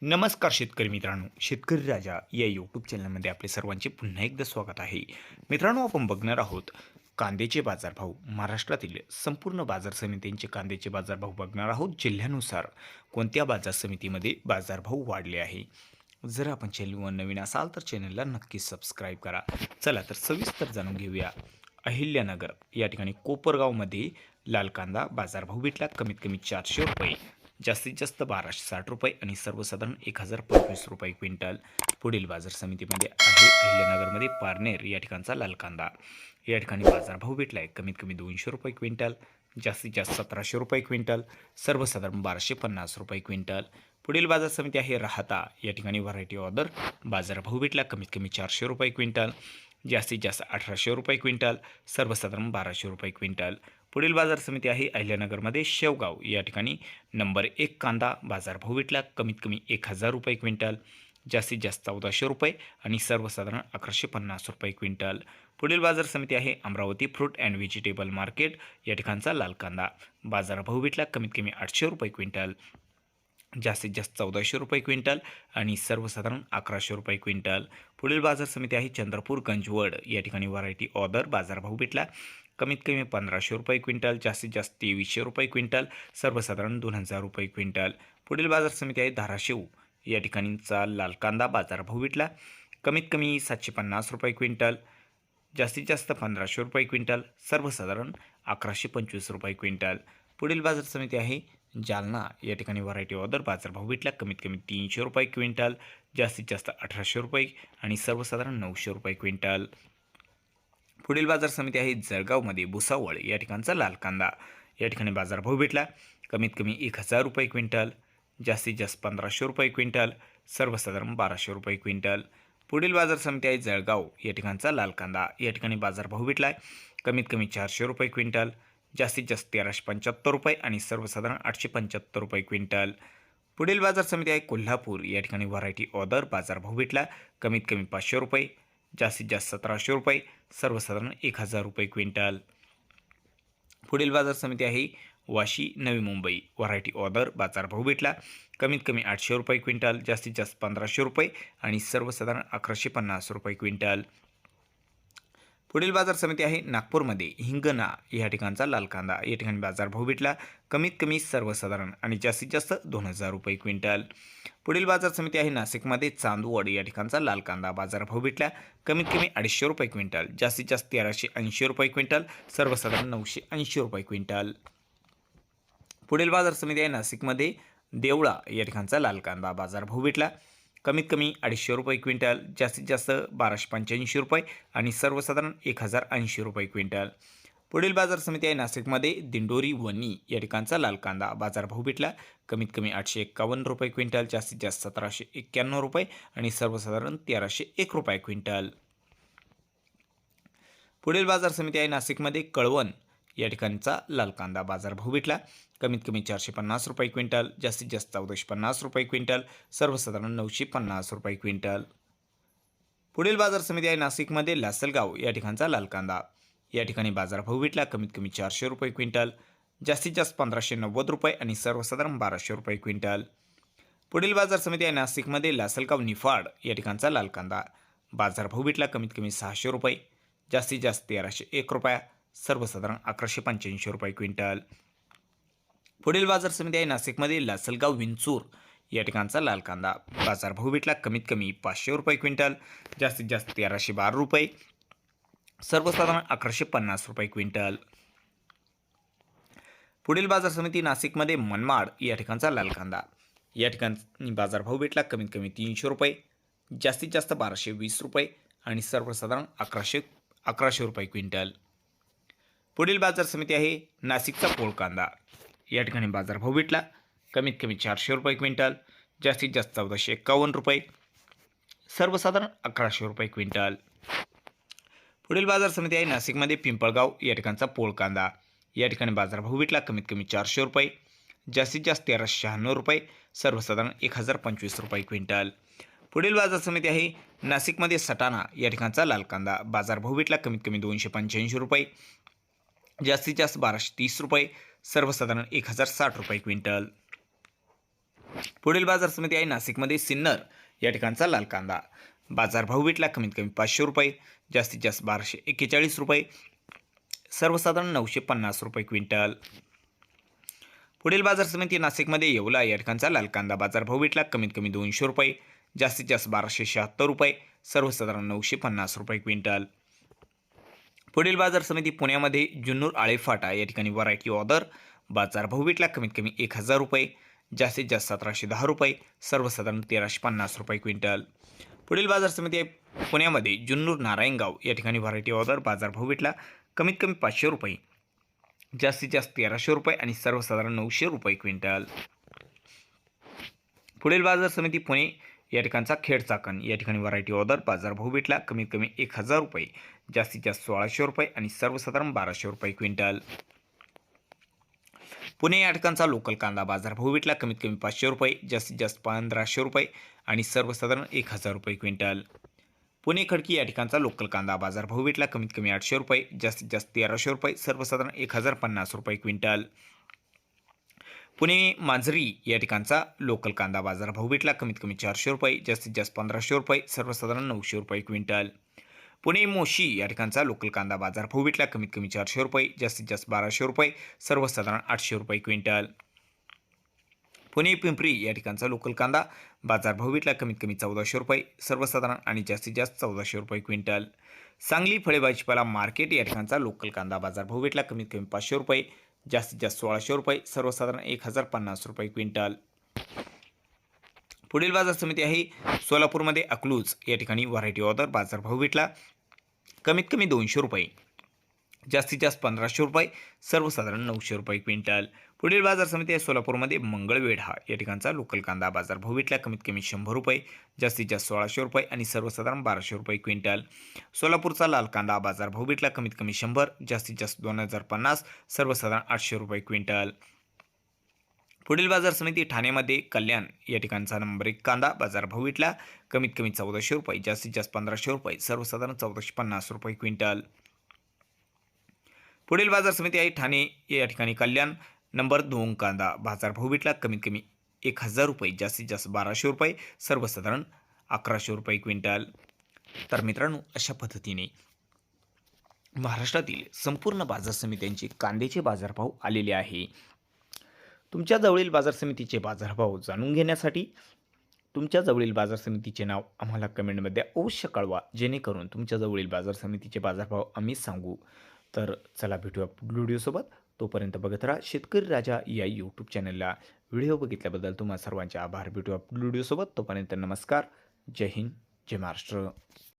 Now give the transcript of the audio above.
नमस्कार शेतकरी मित्रांनो, शेतकरी राजा या यूट्यूब चॅनलमध्ये आपले सर्वांचे पुन्हा एकदा स्वागत आहे. मित्रांनो, आपण बघणार आहोत कांद्याचे बाजारभाव. महाराष्ट्रातील संपूर्ण बाजार समित्यांचे कांद्याचे बाजारभाव बघणार आहोत. जिल्ह्यानुसार कोणत्या बाजार समितीमध्ये बाजारभाव वाढले आहे. जर आपण चॅनलवर नवीन असाल तर चॅनलला नक्की सबस्क्राईब करा. चला तर सविस्तर जाणून घेऊया. अहिल्यानगर या ठिकाणी कोपरगावमध्ये लाल कांदा बाजारभाव भेटला कमीत कमी 400 रुपये, जास्तीत जास्त 1260 रुपये आणि सर्वसाधारण 1025 रुपये क्विंटल. पुढील बाजार समितीमध्ये आहे अहिल्यानगरमध्ये पारनेर या ठिकाणचा लाल कांदा. या ठिकाणी बाजारभाव भेटला आहे कमीत कमी 200 रुपये क्विंटल, जास्तीत जास्त 1700 रुपये क्विंटल, सर्वसाधारण 1250 रुपये क्विंटल. पुढील बाजार समिती आहे राहता. या ठिकाणी व्हरायटी ऑर्डर बाजारभाव भेटला कमीत कमी 400 रुपये क्विंटल, जास्तीत जास्त 1800 रुपये क्विंटल, सर्वसाधारण 1200 रुपये क्विंटल. पुढील बाजार समिती आहे अहिल्यानगरमध्ये शेवगाव. या ठिकाणी नंबर 1 कांदा बाजारभाव भेटला कमीत कमी 1000 रुपये क्विंटल, जास्तीत जास्त 1400 रुपये आणि सर्वसाधारण 1150 रुपये क्विंटल. पुढील बाजार समिती आहे Amravati fruit and vegetable market. या ठिकाणचा लाल कांदा बाजारभाव भेटला कमीत कमी 800 रुपये क्विंटल, जास्तीत जास्त 1400 रुपये क्विंटल आणि सर्वसाधारण 1100 रुपये क्विंटल. पुढील बाजार समिती आहे चंद्रपूर गंजवड. या ठिकाणी व्हरायटी ऑर्डर बाजारभाव भेटला कमीत कमी 1500 रुपये क्विंटल, जास्तीत जास्त 2300 रुपये क्विंटल, सर्वसाधारण 2000 रुपये क्विंटल. पुढील बाजार समिती आहे धाराशिव. या ठिकाणीचा लाल कांदा बाजारभाव भेटला कमीत कमी 750 रुपये क्विंटल, जास्तीत जास्त 1500 रुपये क्विंटल, सर्वसाधारण 1125 रुपये क्विंटल. पुढील बाजार समिती आहे जालना. या ठिकाणी व्हरायटी ऑर्डर बाजारभाव भेटला कमीत कमी 300 रुपये क्विंटल, जास्तीत जास्त 1800 रुपये आणि सर्वसाधारण 900 रुपये क्विंटल. पुढील बाजार समिती आहे जळगावमध्ये भुसावळ. या ठिकाणचा लाल कांदा. या ठिकाणी बाजारभाव भेटला कमीत कमी 1000 रुपये क्विंटल, जास्तीत जास्त 1500 रुपये क्विंटल, सर्वसाधारण 1200 रुपये क्विंटल. पुढील बाजार समिती आहे जळगाव. या ठिकाणचा लाल कांदा. या ठिकाणी बाजारभाव भेटला कमीत कमी 400 रुपये क्विंटल, जास्तीत जास्त 1375 रुपये आणि सर्वसाधारण 875 रुपये क्विंटल. पुढील बाजार समिती आहे कोल्हापूर. या ठिकाणी व्हरायटी ऑर्डर बाजारभाव भेटला कमीत कमी 500 रुपये, जास्तीत जास्त 1700 रुपये, सर्वसाधारण 1000 रुपये क्विंटल. पुढील बाजार समिती आहे वाशी नवी मुंबई. व्हरायटी ऑर्डर बाजारभाव भेटला कमीत कमी 800 रुपये क्विंटल, जास्तीत जास्त 1500 रुपये आणि सर्वसाधारण 1150 रुपये क्विंटल. पुढील बाजार समिती आहे नागपूरमध्ये हिंगणा. या ठिकाणचा लाल कांदा. या ठिकाणी बाजारभाव भेटला कमीत कमी सर्वसाधारण आणि जास्तीत जास्त 2000 रुपये क्विंटल. पुढील बाजार समिती आहे नाशिकमध्ये चांदवड. या ठिकाणचा लाल कांदा बाजारभाव भेटला कमीत कमी 250 रुपये क्विंटल, जास्तीत जास्त 1380 रुपये क्विंटल, सर्वसाधारण 980 रुपये क्विंटल. पुढील बाजार समिती आहे नाशिकमध्ये देवळा. या ठिकाणचा लाल कांदा बाजारभाव भेटला कमीत कमी 250 रुपये क्विंटल, जास्तीत जास्त 1285 रुपये आणि सर्वसाधारण 1080 रुपये क्विंटल. पुढील बाजार समिती आहे नाशिकमध्ये दिंडोरी वणी. या ठिकाणचा लाल कांदा बाजारभाव भेटला कमीत कमी 851 रुपये क्विंटल, जास्तीत जास्त 1791 रुपये आणि सर्वसाधारण 1301 रुपये क्विंटल. पुढील बाजार समिती आहे नाशिकमध्ये कळवण. या ठिकाणचा लाल कांदा बाजारभाव भेटला कमीत कमी 450 रुपये क्विंटल, जास्तीत जास्त 1450 रुपये क्विंटल, सर्वसाधारण 950 रुपये क्विंटल. पुढील बाजार समिती आहे नाशिकमध्ये लासलगाव. या ठिकाणचा लाल कांदा. या ठिकाणी बाजारभाव भेटला कमीत कमी 400 रुपये क्विंटल, जास्तीत जास्त 1590 रुपये आणि सर्वसाधारण 1200 रुपये क्विंटल. पुढील बाजार समिती आहे नाशिकमध्ये लासलगाव निफाड. या ठिकाणचा लाल कांदा बाजारभाव भेटला कमीत कमी 600 रुपये, जास्तीत जास्त 1301 रुपया, सर्वसाधारण 1185 रुपये क्विंटल. पुढील बाजार समिती आहे नाशिकमध्ये लासलगाव विंचूर. या ठिकाणचा लाल कांदा बाजारभाव भेटला कमीत कमी 500 रुपये क्विंटल, जास्तीत जास्त 1312 रुपये, सर्वसाधारण 1150 रुपये क्विंटल. पुढील बाजार समिती नाशिकमध्ये मनमाड. या ठिकाणचा लाल कांदा. या ठिकाणी बाजारभाव भेटला कमीत कमी 300 रुपये, जास्तीत जास्त 1220 रुपये आणि सर्वसाधारण 1100 रुपये क्विंटल. पुढील बाजार समिती आहे नाशिकचा पोळ कांदा. या ठिकाणी बाजारभाव भेटला कमीत कमी 400 रुपये क्विंटल, जास्तीत जास्त 1451 रुपये, सर्वसाधारण 1100 रुपये क्विंटल. पुढील बाजार समिती आहे नाशिकमध्ये पिंपळगाव. या ठिकाणचा पोळ कांदा. या ठिकाणी बाजारभाव भेटला कमीत कमी 400 रुपये, जास्तीत जास्त 1396 रुपये, सर्वसाधारण 1025 रुपये क्विंटल. पुढील बाजार समिती आहे नाशिकमध्ये सटाणा. या ठिकाणचा लाल कांदा बाजारभाव भेटला कमीत कमी 285 रुपये, जास्तीत जास्त 1230 रुपये, सर्वसाधारण 1060 रुपये क्विंटल. पुढील बाजार समिती आहे नाशिकमध्ये सिन्नर या ठिकाणचा लाल कांदा बाजारभाव विकला कमीत कमी 500 रुपये, जास्तीत जास्त 1241 रुपये, सर्वसाधारण 950 रुपये क्विंटल. पुढील बाजार समिती नाशिकमध्ये येवला या ठिकाणचा लाल कांदा बाजारभाव विकला कमीत कमी 200 रुपये, जास्तीत जास्त 1276 रुपये, सर्वसाधारण 950 रुपये क्विंटल. पुढील बाजार समिती पुण्यामध्ये जुन्नूर आळेफाटा या ठिकाणी व्हरायटी ऑर्डर बाजारभाव विकला कमीत कमी 1000 रुपये, जास्तीत जास्त 1710 रुपये, सर्वसाधारण 1350 रुपये क्विंटल. पुढील बाजार समिती आहे पुण्यामध्ये जुन्नूर नारायणगाव या ठिकाणी व्हरायटी ऑर्डर बाजारभाव विकला कमीत कमी 500 रुपये, जास्तीत जास्त 1300 रुपये आणि सर्वसाधारण 900 रुपये क्विंटल. पुढील बाजार समिती पुणे या ठिकाणचा खेड चाकण या ठिकाणी व्हरायटी ऑर्डर बाजारभाव विकला कमीत कमी 1000 रुपये, जास्तीत जास्त 1600 रुपये आणि सर्वसाधारण 1200 रुपये क्विंटल. पुणे या ठिकाणचा लोकल कांदा बाजारभाव विकला कमीत कमी 500 रुपये, जास्तीत जास्त 1500 रुपये आणि सर्वसाधारण 1000 रुपये क्विंटल. पुणे खडकी या ठिकाणचा लोकल कांदा बाजारभाव विकला कमीत कमी 800 रुपये, जास्तीत जास्त 1300 रुपये, सर्वसाधारण 1050 रुपये क्विंटल. पुणे मांजरी या ठिकाणचा लोकल कांदा बाजारभाव विकला कमीत कमी 400 रुपये, जास्तीत जास्त 1500 रुपये, सर्वसाधारण 900 रुपये क्विंटल. पुणे मोशी या ठिकाणचा लोकल कांदा बाजारभाव विकला कमीत कमी 400 रुपये, जास्तीत जास्त 1200 रुपये, सर्वसाधारण 800 रुपये क्विंटल. पुणे पिंपरी या ठिकाणचा लोकल कांदा बाजारभाव विकला कमीत कमी 1400 रुपये, सर्वसाधारण आणि जास्तीत जास्त 1400 रुपये क्विंटल. सांगली फळे भाजीपाला मार्केट या ठिकाणचा लोकल कांदा बाजारभाव विकला कमीत कमी 500 रुपये, जास्तीत जास्त 1600 रुपये, सर्वसाधारण 1050 रुपये क्विंटल. पुढील बाजार समिती आहे सोलापूरमध्ये अकलूज या ठिकाणी व्हरायटी ऑर्डर बाजारभाव विकला कमीत कमी 200 रुपये, जास्तीत जास्त 1500 रुपये, सर्वसाधारण 900 रुपये क्विंटल. पुढील बाजार समिती आहे सोलापूरमध्ये मंगळवेढा या ठिकाणचा लोकल कांदा बाजारभाव विकला कमीत कमी 100 रुपये, जास्तीत जास्त 1600 रुपये आणि सर्वसाधारण 1200 रुपये क्विंटल. सोलापूरचा लाल कांदा बाजारभाव विकला कमीत कमी 100, जास्तीत जास्त 2050, सर्वसाधारण 800 रुपये क्विंटल. पुढील बाजार समिती ठाण्यामध्ये कल्याण या ठिकाणचा नंबर 1 कांदा बाजारभाव विकला कमीत कमी 1400 रुपये, जास्तीत जास्त 1500 रुपये, सर्वसाधारण 1450 रुपये क्विंटल. पुढील बाजार समिती आहे ठाणे या ठिकाणी कल्याण नंबर 2 कांदा बाजारभाव विकला कमीत कमी 1000 रुपये, जास्तीत जास्त 1200 रुपये, सर्वसाधारण 1100 रुपये क्विंटल. तर मित्रांनो, अशा पद्धतीने महाराष्ट्रातील संपूर्ण बाजार समित्यांचे कांद्याचे बाजारभाव आलेले आहे. तुमच्या जवळील बाजार समितीचे बाजारभाव जाणून घेण्यासाठी तुमच्या जवळील बाजार समितीचे नाव आम्हाला कमेंटमध्ये अवश्य कळवा, जेणेकरून तुमच्या जवळील बाजार समितीचे बाजारभाव आम्ही सांगू. तर चला भेटूया पुढील व्हिडिओसोबत. तोपर्यंत बघत राहा शेतकरी राजा या यूट्यूब चॅनलला. व्हिडिओ बघितल्याबद्दल तुम्हा सर्वांचे आभार. भेटूया पुढील व्हिडिओसोबत. तोपर्यंत नमस्कार. जय हिंद, जय महाराष्ट्र.